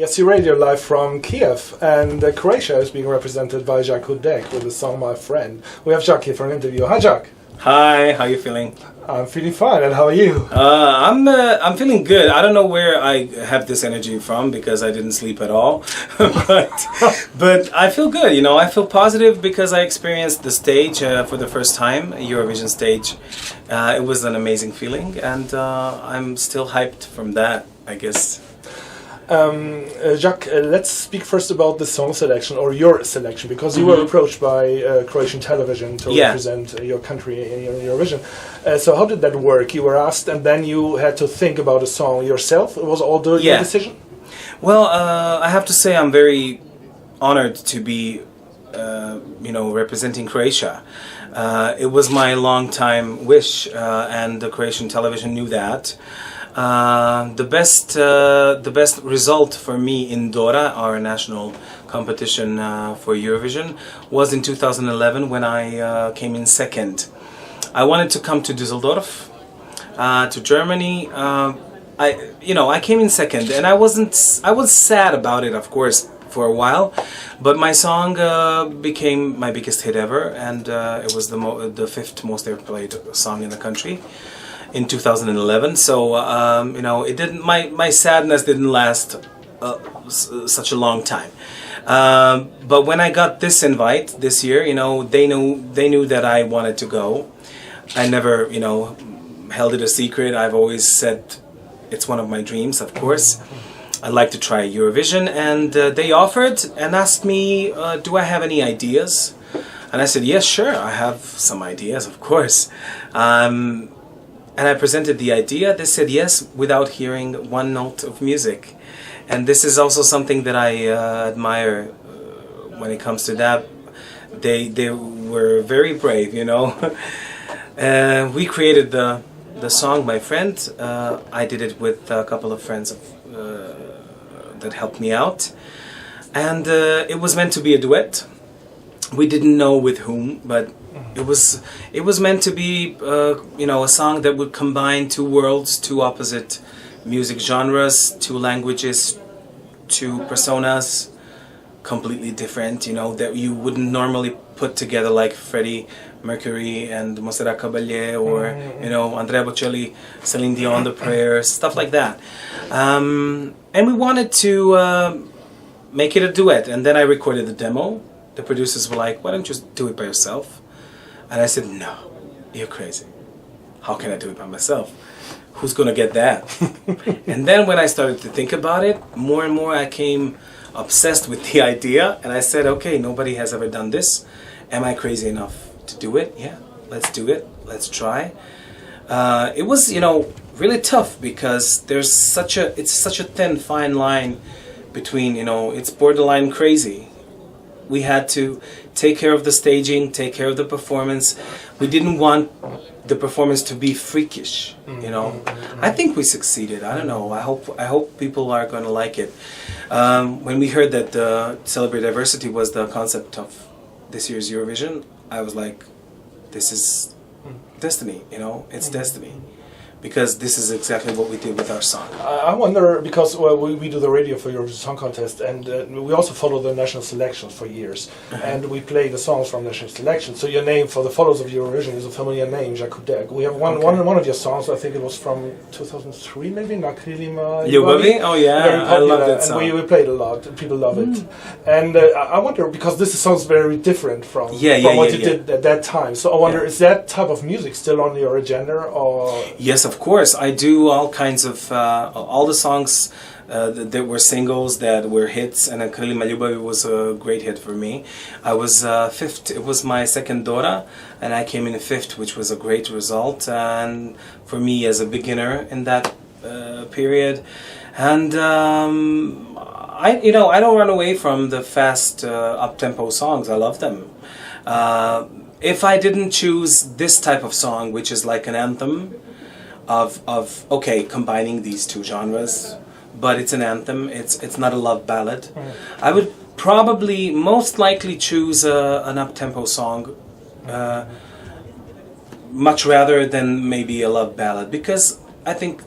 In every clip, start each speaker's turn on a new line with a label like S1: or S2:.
S1: Yes, you radio live from Kyiv, and Croatia is being represented by Jacques Houdek with the song My Friend. We have Jacques here for an interview. Hi, Jacques.
S2: Hi, how you feeling?
S1: I'm feeling fine, and how are you?
S2: I'm feeling good. I don't know where I have this energy from because I didn't sleep at all, but I feel good. You know, I feel positive because I experienced the stage for the first time, Eurovision stage. It was an amazing feeling, and I'm still hyped from that, I guess.
S1: Jacques, let's speak first about the song selection, or your selection, because you were approached by Croatian television to represent your country in Eurovision. So how did that work? You were asked, and then you had to think about a song yourself? It was all your decision?
S2: Well, I have to say I'm very honored to be, representing Croatia. It was my long-time wish, and the Croatian television knew that. The best result for me in Dora, our national competition for Eurovision, was in 2011 when I came in second. I wanted to come to Düsseldorf, to Germany. I came in second, and I was sad about it, of course, for a while, but my song became my biggest hit ever, and it was the fifth most played song in the country in 2011. So it didn't. My sadness didn't last such a long time. But when I got this invite this year, they knew that I wanted to go. I never, held it a secret. I've always said it's one of my dreams. Of course, I'd like to try Eurovision, and they offered and asked me, do I have any ideas? And I said, yes, sure, I have some ideas, of course. And I presented the idea. They said yes without hearing one note of music. And this is also something that I admire when it comes to that. They were very brave, we created the song, My Friend. I did it with a couple of friends that helped me out. And it was meant to be a duet. We didn't know with whom, but it was meant to be a song that would combine two worlds, two opposite music genres, two languages, two personas, completely different, that you wouldn't normally put together, like Freddie Mercury and Montserrat Caballé, or Andrea Bocelli, Celine Dion, The Prayers, stuff like that. And we wanted to make it a duet, and then I recorded the demo. The producers were like, why don't you just do it by yourself? And I said, no, you're crazy. How can I do it by myself? Who's going to get that? And then when I started to think about it, more and more I came obsessed with the idea. And I said, okay, nobody has ever done this. Am I crazy enough to do it? Yeah, let's do it. Let's try. It was, really tough because it's such a thin, fine line between, it's borderline crazy. We had to take care of the staging, take care of the performance. We didn't want the performance to be freakish, I think we succeeded. I don't know. I hope people are going to like it. When we heard that Celebrate Diversity was the concept of this year's Eurovision, I was like, this is destiny, it's destiny. Because this is exactly what we did with our song.
S1: I wonder, because we do the radio for Eurovision Song Contest, and we also follow the national selections for years. And we play the songs from national selection. So your name, for the followers of Eurovision, is a familiar name, Jacques Houdek. We have one of your songs, I think it was from 2003 maybe, Nakrylima
S2: Ljubavi? Oh yeah, I love that song.
S1: And we played a lot, and people love it. And I wonder, because this sounds very different from what you did at that time. So I wonder, is that type of music still on your agenda? Or
S2: yes, of course. I do all kinds of, all the songs that were singles, that were hits, and Nakrylima Ljubavi was a great hit for me. I was fifth. It was my second Dora, and I came in fifth, which was a great result, and for me as a beginner in that period. And I don't run away from the fast up-tempo songs. I love them. If I didn't choose this type of song, which is like an anthem of combining these two genres, but it's an anthem, it's not a love ballad, I would probably most likely choose an up-tempo song much rather than maybe a love ballad, because I think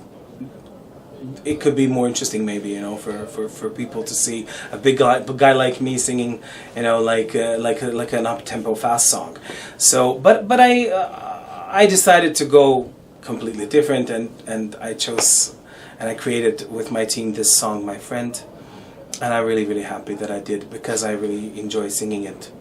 S2: it could be more interesting, maybe, you know, for people to see a big guy like me singing, you know, like an up-tempo fast song. So, but I decided to go completely different, and I chose and I created with my team this song, My Friend, and I'm really, really happy that I did, because I really enjoy singing it.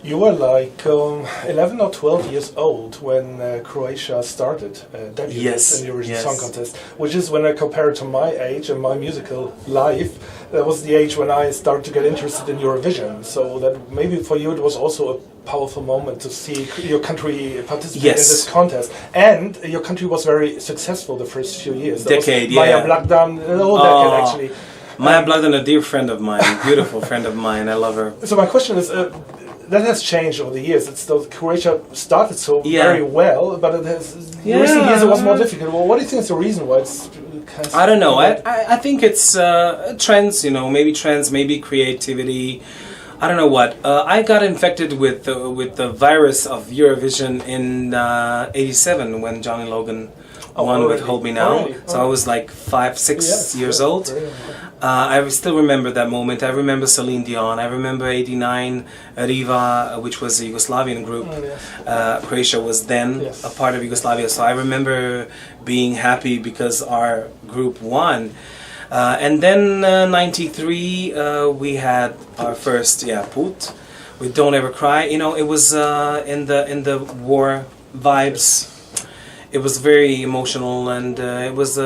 S1: You were like 11 or 12 years old when Croatia started debuted in the Eurovision Song Contest, which is, when I compare it to my age and my musical life, that was the age when I started to get interested in Eurovision. So that maybe for you it was also a powerful moment to see your country participate in this contest. And your country was very successful the first few years. Maja Blagdan, the whole decade actually.
S2: Maja Blagdan, a dear friend of mine, beautiful friend of mine, I love her.
S1: So my question is, that has changed over the years. It's still, Croatia started so very well, but it has, in recent years it was more difficult. Well, what do you think is the reason why it's...
S2: I don't know. I think it's trends, you know, maybe creativity. I don't know what. I got infected with the virus of Eurovision in '87 when Johnny Logan won with Hold Me Now. So I was like 5, 6 years old. I still remember that moment. I remember Celine Dion. I remember '89 Riva, which was a Yugoslavian group. Croatia was then a part of Yugoslavia. So I remember being happy because our group won. And then '93 we had our first Put with Don't Ever Cry. You know, it was in the war vibes. It was very emotional, and it was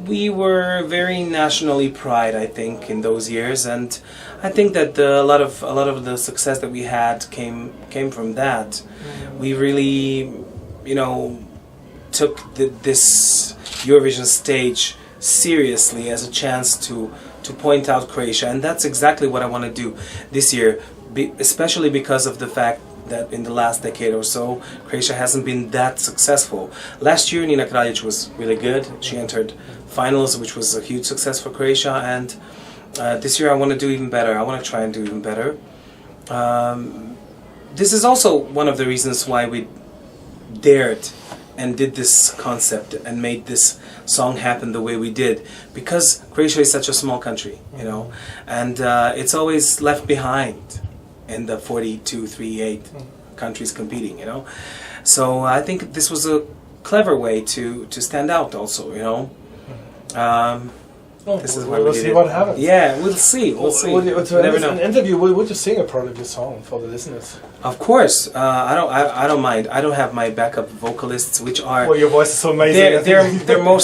S2: we were very nationally proud, I think, in those years, and I think that a lot of the success that we had came from that. We really, you know, took this Eurovision stage seriously as a chance to point out Croatia, and that's exactly what I want to do this year, especially because of the fact that in the last decade or so, Croatia hasn't been that successful. Last year, Nina Kraljic was really good. She entered finals, which was a huge success for Croatia, and this year I want to do even better. I want to try and do even better. This is also one of the reasons why we dared and did this concept and made this song happen the way we did, because Croatia is such a small country, you know, and it's always left behind in the 42, 38 countries competing, you know. So I think this was a clever way to stand out also, you know. This is
S1: we'll see what happens.
S2: Yeah, we'll see. We'll see.
S1: Never know. An interview, would you sing a part of your song for the listeners?
S2: Of course. I don't mind. I don't have my backup vocalists, which are...
S1: Well, your voice is so amazing.
S2: They're more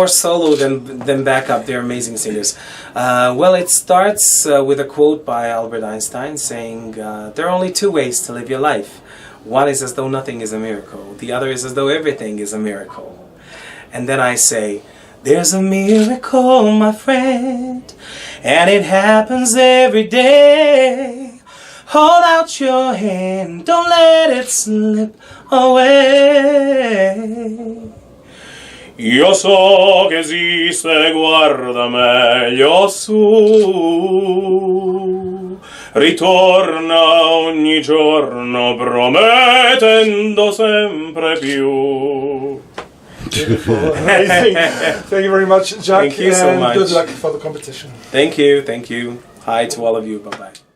S2: solo than backup. They're amazing singers. Well, it starts with a quote by Albert Einstein saying, there are only two ways to live your life. One is as though nothing is a miracle. The other is as though everything is a miracle. And then I say, there's a miracle, my friend, and it happens every day. Hold out your hand, don't let it slip away. Io so che esiste, guarda meglio su. Ritorna ogni giorno promettendo sempre più.
S1: Beautiful, amazing. Thank you very much, Jacques.
S2: Thank you so much.
S1: Good luck for the competition.
S2: Thank you. Hi to all of you. Bye-bye.